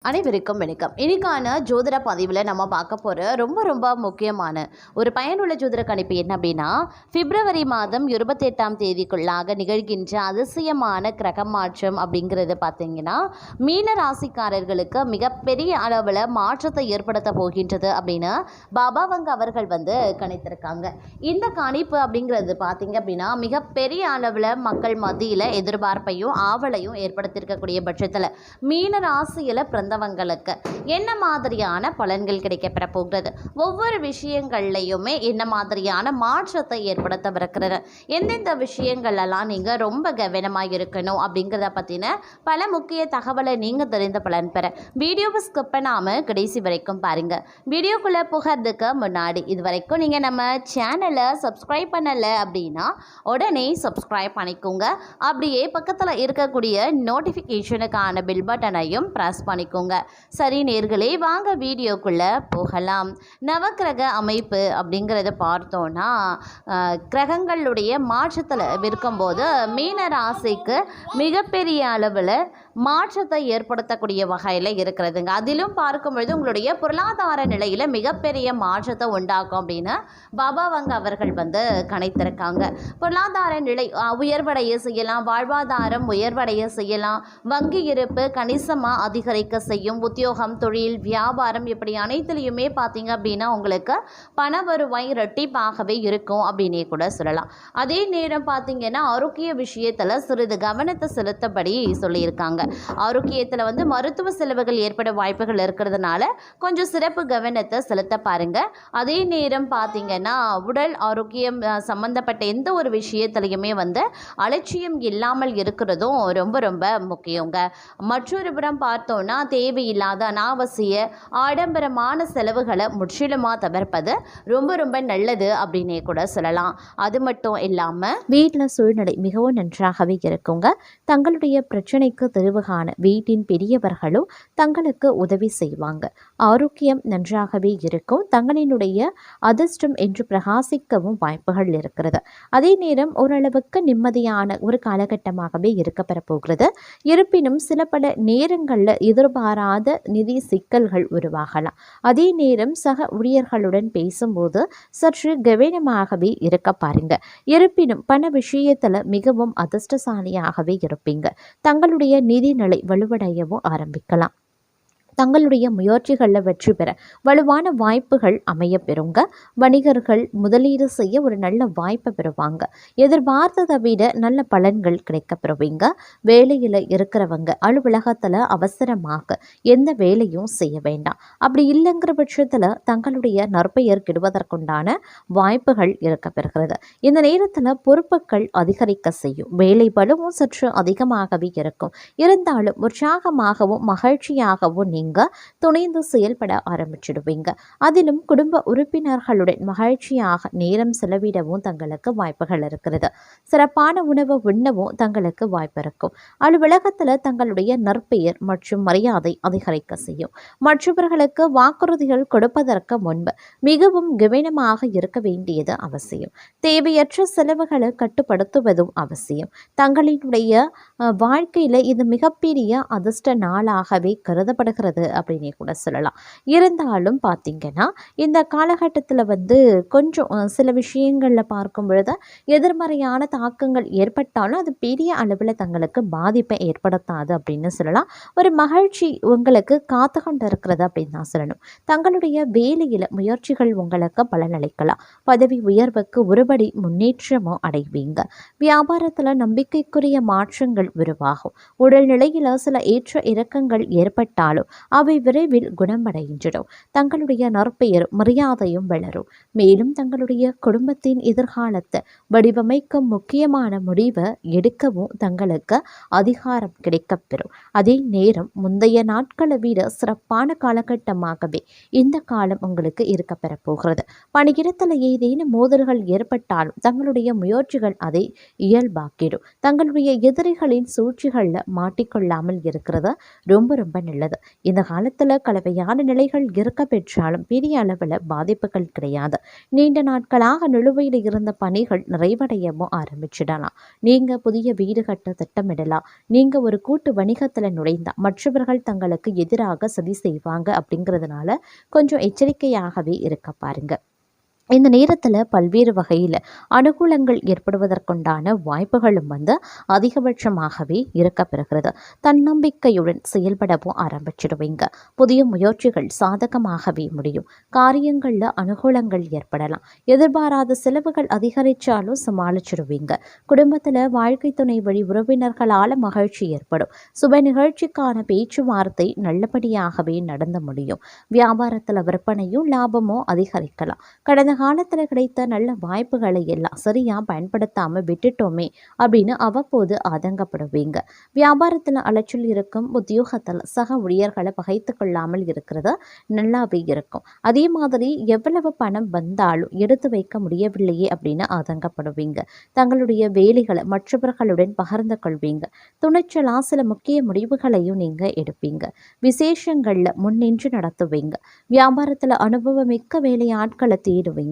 அனைவருக்கும் வணக்கம். இன்னைக்கான ஜோதிட பதிவில் நம்ம பார்க்க போகிற ரொம்ப முக்கியமான ஒரு பயனுள்ள ஜோதிட கணிப்பு என்ன அப்படின்னா, பிப்ரவரி மாதம் 28ஆம் தேதிக்குள்ளாக நிகழ்கின்ற அதிசயமான கிரக மாற்றம் அப்படிங்கிறது பார்த்தீங்கன்னா, மீன ராசிக்காரர்களுக்கு மிகப்பெரிய அளவில் மாற்றத்தை ஏற்படுத்த போகின்றது அப்படின்னு பாபாவங்க அவர்கள் கணித்திருக்காங்க. இந்த கணிப்பு அப்படிங்கிறது பார்த்தீங்க அப்படின்னா, மிகப்பெரிய அளவில் மக்கள் மத்தியில் எதிர்பார்ப்பையும் ஆவலையும் ஏற்படுத்தியிருக்கக்கூடிய பட்சத்தில் மீன ராசியில் பிறந்தவங்களுக்கு என்ன மாதிரியான பலன்கள் கிடைக்கப்பெற போகிறது, ஒவ்வொரு விஷயங்கள்லையுமே என்ன மாதிரியான மாற்றத்தை ஏற்படுத்தவிருக்கிறது, எந்தெந்த விஷயங்கள்லாம் நீங்கள் ரொம்ப கவனமாக இருக்கணும் அப்படிங்கிறத பற்றின பல முக்கிய தகவலை நீங்கள் தெரிந்த பலன் பெற வீடியோவை ஸ்கிப் பண்ணாமல் கடைசி வரைக்கும் பாருங்கள். வீடியோக்குள்ளே போகிறதுக்கு முன்னாடி இது வரைக்கும் நீங்கள் நம்ம சேனலை சப்ஸ்கிரைப் பண்ணலை அப்படின்னா உடனே சப்ஸ்கிரைப் பண்ணிக்கோங்க. அப்படியே பக்கத்தில் இருக்கக்கூடிய நோட்டிஃபிகேஷனுக்கான பில் பட்டனையும் ப்ரெஸ் பண்ணிக்கோங்க. சரி நேர்களே, வாங்க வீடியோக்குள்ளே போகலாம். நவக்கிரக அமைப்பு அப்படிங்கிறத பார்த்தோன்னா, கிரகங்களுடைய மாற்றத்தில் இருக்கும்போது மீன ராசிக்கு மிகப்பெரிய அளவில் மாற்றத்தை ஏற்படுத்தக்கூடிய வகையில் இருக்கிறதுங்க. அதிலும் பார்க்கும்பொழுது உங்களுடைய பொருளாதார நிலையில் மிகப்பெரிய மாற்றத்தை உண்டாக்கும் அப்படின்னு பாபாவங்க அவர்கள் கணித்திருக்காங்க. பொருளாதார நிலை உயர்வடைய செய்யலாம், வாழ்வாதாரம் உயர்வடைய செய்யலாம், வங்கி இருப்பு கணிசமாக அதிகரிக்க செய்யும், உத்தியோகம் தொழில் வியாபாரம் இப்படி அனைத்துலேயுமே பார்த்தீங்க அப்படின்னா உங்களுக்கு பண வருவாய் இரட்டிப்பாகவே இருக்கும் அப்படின்னே கூட சொல்லலாம். அதே நேரம் பார்த்தீங்கன்னா ஆரோக்கிய விஷயத்தில் சிறிது கவனத்தை செலுத்தபடி சொல்லியிருக்காங்க. ஆரோக்கியத்தில் மருத்துவ செலவுகள் ஏற்பட வாய்ப்புகள் இருக்கிறதுனால கொஞ்சம் சிறப்பு கவனத்தை செலுத்த பாருங்க. அதே நேரம் பார்த்தீங்கன்னா உடல் ஆரோக்கியம் சம்பந்தப்பட்ட எந்த ஒரு விஷயத்திலையுமே அலட்சியம் இல்லாமல் இருக்கிறதும் ரொம்ப முக்கியங்க. மற்றொரு புறம் பார்த்தோன்னா தேவையில்லாத அனாவசிய ஆடம்பரமான செலவுகளை முற்றிலுமாக தவிர்ப்பது ரொம்ப நல்லது அப்படின்னே கூட சொல்லலாம். அது மட்டும் இல்லாமல் வீட்டில் சூழ்நிலை மிகவும் நன்றாகவே இருக்குங்க. தங்களுடைய பிரச்சனைக்கு தீர்வு காண வீட்டின் பெரியவர்களும் தங்களுக்கு உதவி செய்வாங்க. ஆரோக்கியம் நன்றாகவே இருக்கும். தங்களினுடைய அதிர்ஷ்டம் என்று பிரகாசிக்கவும் வாய்ப்புகள் இருக்கிறது. அதே நேரம் ஓரளவுக்கு நிம்மதியான ஒரு காலகட்டமாகவே இருக்கப்பெற போகிறது. இருப்பினும் சில பல நேரங்களில் எதிர்பாராத நிதி சிக்கல்கள் உருவாகலாம். அதே நேரம் சக ஊழியர்களுடன் பேசும்போது சற்று கவனமாகவே இருக்க பாருங்க. இருப்பினும் பண விஷயத்தில் மிகவும் அதிர்ஷ்டசாலியாகவே இருப்பீங்க. தங்களுடைய நிதிநிலை வலுவடையவும் ஆரம்பிக்கலாம். தங்களுடைய முயற்சிகளில் வெற்றி பெற வலுவான வாய்ப்புகள் அமைய பெறுங்க. வணிகர்கள் முதலீடு செய்ய ஒரு நல்ல வாய்ப்பை பெறுவாங்க. எதிர்பார்த்ததை விட நல்ல பலன்கள் கிடைக்க பெறுவீங்க. வேலையில் இருக்கிறவங்க அலுவலகத்தில் அவசரமாக எந்த வேலையும் செய்ய வேண்டாம். அப்படி இல்லைங்கிற பட்சத்தில் தங்களுடைய நற்பெயர் கெடுவதற்குண்டான வாய்ப்புகள் இருக்க பெறுகிறது. இந்த நேரத்தில் பொறுப்புகள் அதிகரிக்க செய்யும். வேலை பலுவும் சற்று அதிகமாகவே இருக்கும். இருந்தாலும் உற்சாகமாகவும் மகிழ்ச்சியாகவும் நீங்கள் துணைந்து செயல்பட ஆரம்பிச்சிடுவீங்க. அதிலும் குடும்ப உறுப்பினர்களுடன் மகிழ்ச்சியாக நேரம் செலவிடவும் தங்களுக்கு வாய்ப்புகள் இருக்கிறது. சிறப்பான உணவு உண்ணவும் தங்களுக்கு வாய்ப்பு இருக்கும். அலுவலகத்தில் தங்களுடைய நற்பெயர் மற்றும் மரியாதை அதிகரிக்க செய்யும். மற்றவர்களுக்கு வாக்குறுதிகள் கொடுப்பதற்கு முன்பு மிகவும் கவனமாக இருக்க வேண்டியது அவசியம். தேவையற்ற செலவுகளை கட்டுப்படுத்துவதும் அவசியம். தங்களினுடைய வாழ்க்கையில் இது மிகப்பெரிய அதிர்ஷ்ட நாளாகவே கருதப்படுகிறது அப்படின்னே கூட சொல்லலாம். இருந்தாலும் பார்த்தீங்கன்னா இந்த காலகட்டத்தில் கொஞ்சம் சில விஷயங்களில் பார்க்கும் பொழுது எதிர்மறையான தாக்கங்கள் ஏற்பட்டாலும் அது பெரிய அளவில் தங்களுக்கு பாதிப்பை ஏற்படுத்தாது அப்படின்னு சொல்லலாம். ஒரு மகிழ்ச்சி உங்களுக்கு காத்து கொண்டு இருக்கிறது அப்படின்னு தான் சொல்லணும். தங்களுடைய வேலையில் முயற்சிகள் உங்களுக்கு பலனளிக்கலாம். பதவி உயர்வுக்கு ஒருபடி முன்னேற்றமும் அடைவீங்க. வியாபாரத்தில் நம்பிக்கைக்குரிய மாற்றங்கள் உருவாகும். உடல்நிலையில் சில ஏற்ற இறக்கங்கள் ஏற்பட்டாலும் அவை விரைவில் குணமடைகின்றன. தங்களுடைய நற்பெயர் மரியாதையும் வளரும். மேலும் தங்களுடைய குடும்பத்தின் எதிர்காலத்தை வடிவமைக்கும் முக்கியமான முடிவை எடுக்கவும் தங்களுக்கு அதிகாரம் கிடைக்கப்பெறும். அதே நேரம் முந்தைய நாட்களை விட சிறப்பான காலகட்டமாகவே இந்த காலம் உங்களுக்கு இருக்கப்பெற போகிறது. பணியிடத்தில் ஏதேனும் மோதல்கள் ஏற்பட்டாலும் தங்களுடைய முயற்சிகள் அதை இயல்பாக்கிடும். தங்களுடைய எதிரிகளின் சூழ்ச்சிகளில் மாட்டிக்கொள்ளாமல் இருக்கிறது ரொம்ப நல்லது. இந்த கடந்த காலத்தில் கலவையான நிலைகள் இருக்க பெற்றாலும் பெரிய அளவில் பாதிப்புகள் கிடையாது. நீண்ட நாட்களாக நிலுவையில் இருந்த பணிகள் நிறைவடையவும் ஆரம்பிச்சிடலாம். நீங்கள் புதிய வீடு கட்ட திட்டமிடலாம். நீங்கள் ஒரு கூட்டு வணிகத்தில் நுழைந்தா மற்றவர்கள் தங்களுக்கு எதிராக சதி செய்வாங்க அப்படிங்கிறதுனால கொஞ்சம் எச்சரிக்கையாகவே இருக்க பாருங்க. இந்த நேரத்தில் பல்வேறு வகையில் அனுகூலங்கள் ஏற்படுவதற்குண்டான வாய்ப்புகளும் அதிகபட்சமாகவே இருக்கப்பெறுகிறது. தன்னம்பிக்கையுடன் செயல்படவும் ஆரம்பிச்சிடுவீங்க. புதிய முயற்சிகள் சாதகமாகவே முடியும். காரியங்களில் அனுகூலங்கள் ஏற்படலாம். எதிர்பாராத செலவுகள் அதிகரித்தாலும் சமாளிச்சிடுவீங்க. குடும்பத்தில் வாழ்க்கை துணை வழி உறவினர்களால் மகிழ்ச்சி ஏற்படும். சுப நிகழ்ச்சிக்கான பேச்சுவார்த்தை நல்லபடியாகவே நடந்து முடியும். வியாபாரத்தில் விற்பனையும் லாபமும் அதிகரிக்கலாம். கடந்த காலத்தில் கிடைத்த நல்ல வாய்ப்புகளை எல்லாம் சரியாக பயன்படுத்தாமல் விட்டுட்டோமே அப்படின்னு அவ்வப்போது ஆதங்கப்படுவீங்க. வியாபாரத்தில் அலைச்சல் இருக்கும். உத்தியோகத்தில் சக ஊழியர்களை பகைத்து கொள்ளாமல் இருக்கிறது நல்லாவே இருக்கும். அதே மாதிரி எவ்வளவு பணம் வந்தாலும் எடுத்து வைக்க முடியவில்லையே அப்படின்னு ஆதங்கப்படுவீங்க. தங்களுடைய வேலைகளை மற்றவர்களுடன் பகிர்ந்து கொள்வீங்க. துணிச்சலாக சில முக்கிய முடிவுகளையும் நீங்கள் எடுப்பீங்க. விசேஷங்களில் முன்னின்று நடத்துவீங்க. வியாபாரத்தில் அனுபவமிக்க வேலையாட்களை தேடுவீங்க.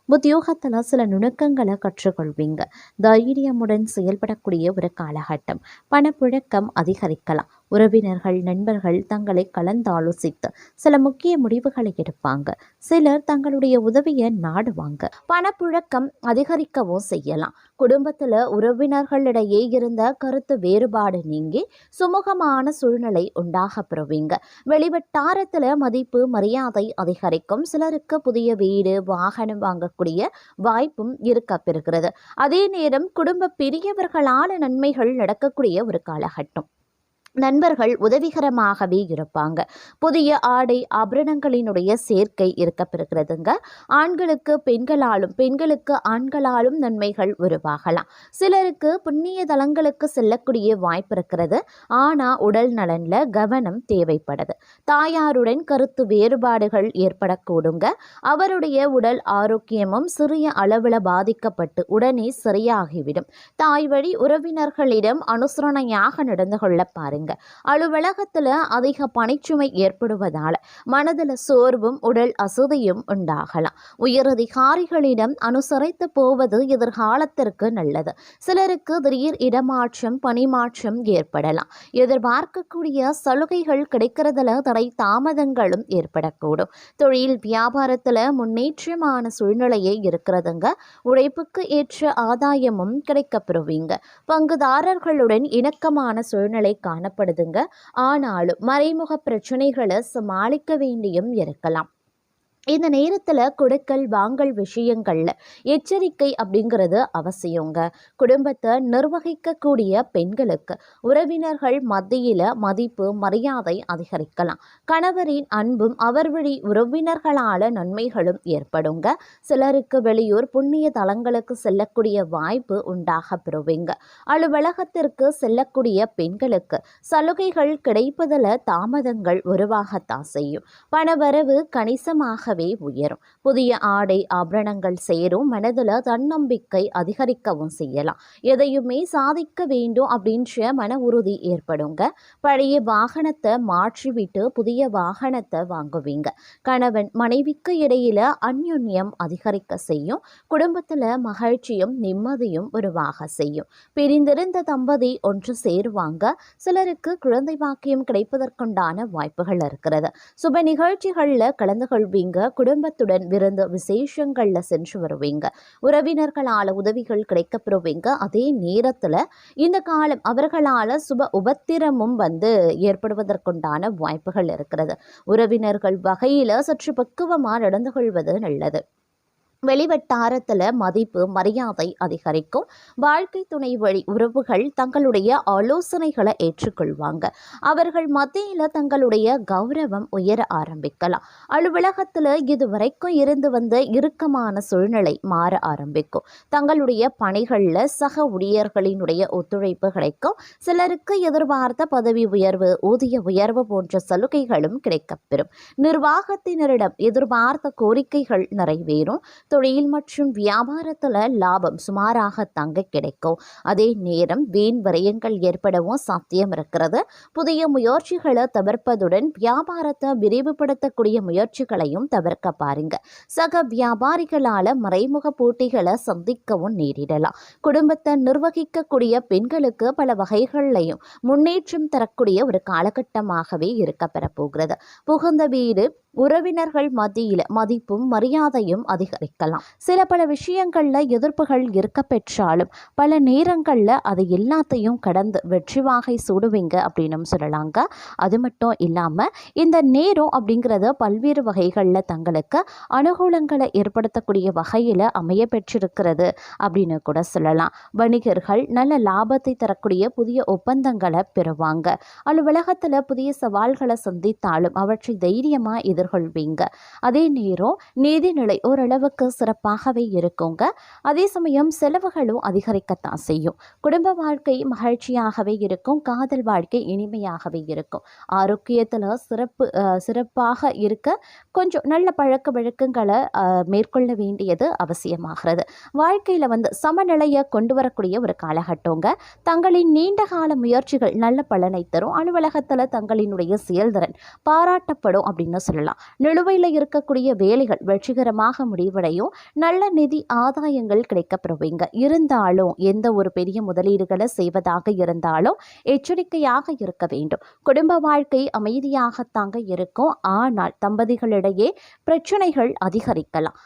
உத்தியோகத்தில் சில நுணுக்கங்களை கற்றுக்கொள்வீங்க. தைரியமுடன் செயல்படக்கூடிய ஒரு காலகட்டம். பணப்புழக்கம் அதிகரிக்கலாம். உறவினர்கள் நண்பர்கள் தங்களை கலந்தாலோசித்து சில முக்கிய முடிவுகளை எடுப்பாங்க. சிலர் தங்களுடைய உதவியை நாடுவாங்க. பணப்புழக்கம் அதிகரிக்கவும் செய்யலாம். குடும்பத்தில் உறவினர்களிடையே இருந்த கருத்து வேறுபாடு நீங்கி சுமூகமான சூழ்நிலை உண்டாக பெறுவீங்க. வெளிவட்டாரத்தில் மதிப்பு மரியாதை அதிகரிக்கும். சிலருக்கு புதிய வீடு வாகனம் வாங்கக்கூடிய வாய்ப்பும் இருக்க பெறுகிறது. அதே நேரம் குடும்ப பெரியவர்களால் நன்மைகள் நடக்கக்கூடிய ஒரு காலகட்டம். நண்பர்கள் உதவிகரமாகவே இருப்பாங்க. புதிய ஆடை ஆபரணங்களினுடைய சேர்க்கை இருக்கப்பெறுகிறதுங்க. ஆண்களுக்கு பெண்களாலும் பெண்களுக்கு ஆண்களாலும் நன்மைகள் உருவாகலாம். சிலருக்கு புண்ணிய தலங்களுக்கு செல்லக்கூடிய வாய்ப்பு இருக்கிறது. ஆனால் உடல் நலனில் கவனம் தேவைப்படுது. தாயாருடன் கருத்து வேறுபாடுகள் ஏற்படக்கூடுங்க. அவருடைய உடல் ஆரோக்கியமும் சிறிய அளவில் பாதிக்கப்பட்டு உடனே சரியாகிவிடும். தாய் வழி உறவினர்களிடம் அனுசரணையாக நடந்து கொள்ள பாருங்க. அலுவலகத்தில் அதிக பணிச்சுமை ஏற்படுவதால் மனதில் சோர்வும் உடல் அசதியும் உண்டாகலாம். உயரதிகாரிகளிடம் அனுசரித்து போவது எதிர்காலத்திற்கு நல்லது. சிலருக்கு திடீர் இடமாற்றம் பணிமாற்றம் ஏற்படலாம். எதிர்பார்க்கக்கூடிய சலுகைகள் கிடைக்கிறதுல தடை தாமதங்களும் ஏற்படக்கூடும். தொழில் வியாபாரத்தில் முன்னேற்றமான சூழ்நிலையே இருக்கிறதுங்க. உழைப்புக்கு ஏற்ற ஆதாயமும் கிடைக்கப்பெறுவீங்க. பங்குதாரர்களுடன் இணக்கமான சூழ்நிலை காணப்படுதுங்க. ஆனாலும் மறைமுக பிரச்சனைகளை சமாளிக்க வேண்டியும் இருக்கலாம். இந்த நேரத்தில் கொடுக்கல் வாங்கல் விஷயங்களில் எச்சரிக்கை அப்படிங்கிறது அவசியங்க. குடும்பத்தை நிர்வகிக்கக்கூடிய பெண்களுக்கு உறவினர்கள் மத்தியில் மதிப்பு மரியாதை அதிகரிக்கலாம். கணவரின் அன்பும் அவர் வழி உறவினர்களால் நன்மைகளும் ஏற்படுங்க. சிலருக்கு வெளியூர் புண்ணிய தலங்களுக்கு செல்லக்கூடிய வாய்ப்பு உண்டாக பெறுவீங்க. அலுவலகத்திற்கு செல்லக்கூடிய பெண்களுக்கு சலுகைகள் கிடைப்பதில் தாமதங்கள் உருவாகத்தான் செய்யும். பணவரவு கணிசமாக உயரும். புதிய ஆடை ஆபரணங்கள் சேரும். மனதில் தன்னம்பிக்கை அதிகரிக்கவும் செய்யலாம். எதையுமே சாதிக்க வேண்டும் அப்படின்ற மன உறுதி ஏற்படுங்க. பழைய வாகனத்தை மாற்றிவிட்டு புதிய வாகனத்தை வாங்குவீங்க. கணவன் மனைவிக்கு இடையில அந்யுன்யம் அதிகரிக்க செய்யும். குடும்பத்தில் மகிழ்ச்சியும் நிம்மதியும் உருவாக செய்யும். பிரிந்திருந்த தம்பதி ஒன்று சேருவாங்க. சிலருக்கு குழந்தை பாக்கியம் கிடைப்பதற்குண்டான வாய்ப்புகள் இருக்கிறது. சுப நிகழ்ச்சிகளில் கலந்து கொள்வீங்க. குடும்பத்துடன் விருந்து விசேஷங்கள்ல சென்று வருவீங்க. உறவினர்களால் உதவிகள் கிடைக்கப்பெறுவீங்க. அதே நேரத்தில் இந்த காலம் அவர்களால் சுப உபத்திரமும் ஏற்படுவதற்குண்டான வாய்ப்புகள் இருக்கிறது. உறவினர்கள் வகையில் சற்று பக்குவமாக நடந்து கொள்வது நல்லது. வெளிவட்டாரத்தில் மதிப்பு மரியாதை அதிகரிக்கும். வாழ்க்கை துணை வழி உறவுகள் தங்களுடைய ஆலோசனைகளை ஏற்றுக்கொள்வாங்க. அவர்கள் மத்தியில் தங்களுடைய கௌரவம் உயர ஆரம்பிக்கலாம். அலுவலகத்தில் இதுவரைக்கும் இருந்து வந்த இறுக்கமான சூழ்நிலை மாற ஆரம்பிக்கும். தங்களுடைய பணிகளில் சக ஊழியர்களினுடைய ஒத்துழைப்பு கிடைக்கும். சிலருக்கு எதிர்பார்த்த பதவி உயர்வு ஊதிய உயர்வு போன்ற சலுகைகளும் கிடைக்கப்பெறும். நிர்வாகத்தினரிடம் எதிர்பார்த்த கோரிக்கைகள் நிறைவேறும். தொழில் மற்றும் வியாபாரத்தில் லாபம் சுமாராக தங்க கிடைக்கும். அதே நேரம் வீண் விரயங்கள் ஏற்படவும் சாத்தியம் இருக்கிறது. புதிய முயற்சிகளை தவிர்ப்பதுடன் வியாபாரத்தை விரிவுபடுத்தக்கூடிய முயற்சிகளையும் தவிர்க்க பாருங்க. சக வியாபாரிகளால் மறைமுக போட்டிகளை சந்திக்கவும் நேரிடலாம். குடும்பத்தை நிர்வகிக்கக்கூடிய பெண்களுக்கு பல வகைகள்லையும் முன்னேற்றம் தரக்கூடிய ஒரு காலகட்டமாகவே இருக்க பெறப்போகிறது. புகுந்த வீடு உறவினர்கள் மத்தியில் மதிப்பும் மரியாதையும் அதிகரிக்கலாம். பல விஷயங்கள்ல எதிர்ப்புகள் இருக்க பெற்றாலும் பல நேரங்கள்ல அதை எல்லாத்தையும் கடந்து வெற்றி வாகை சூடுவீங்க அப்படின்னு சொல்லலாங்க. அது மட்டும் இல்லாம இந்த நேரம் அப்படிங்கிறது பல்வேறு வகைகள்ல தங்களுக்கு அனுகூலங்களை ஏற்படுத்தக்கூடிய வகையில அமைய பெற்றிருக்கிறது அப்படின்னு கூட சொல்லலாம். வணிகர்கள் நல்ல லாபத்தை தரக்கூடிய புதிய ஒப்பந்தங்களை பெறுவாங்க. அலுவலகத்துல புதிய சவால்களை சந்தித்தாலும் அவற்றை தைரியமா எதிர்கொள்வீங்க. அதே நேரம் நிதிநிலை ஓரளவுக்கு சிறப்பாகவே இருக்குங்க. அதே சமயம் செலவுகளும் அதிகரிக்கத்தான் செய்யும். குடும்ப வாழ்க்கை மகிழ்ச்சியாகவே இருக்கும். காதல் வாழ்க்கை இனிமையாகவே இருக்கும். ஆரோக்கியத்தில் சிறப்பாக இருக்க கொஞ்சம் நல்ல பழக்க வழக்கங்களை மேற்கொள்ள வேண்டியது அவசியமாகிறது. வாழ்க்கையில் சமநிலையை கொண்டு வரக்கூடிய ஒரு காலகட்டங்க. தங்களின் நீண்டகால முயற்சிகள் நல்ல பலனை தரும். அலுவலகத்தில் தங்களினுடைய செயல்திறன் பாராட்டப்படும் அப்படின்னு சொல்லலாம். நிலுவையில் இருக்கக்கூடிய வேலைகள் வெற்றிகரமாக முடிவடையும். நல்ல நிதி ஆதாயங்கள் கிடைக்கப்பெறுவீங்க. இருந்தாலும் எந்த ஒரு பெரிய முதலீடுகளை செய்வதாக இருந்தாலும் எச்சரிக்கையாக இருக்க வேண்டும். குடும்ப வாழ்க்கை அமைதியாகத்தாங்க இருக்கும். ஆனால் தம்பதிகளிடையே பிரச்சனைகள் அதிகரிக்கலாம்.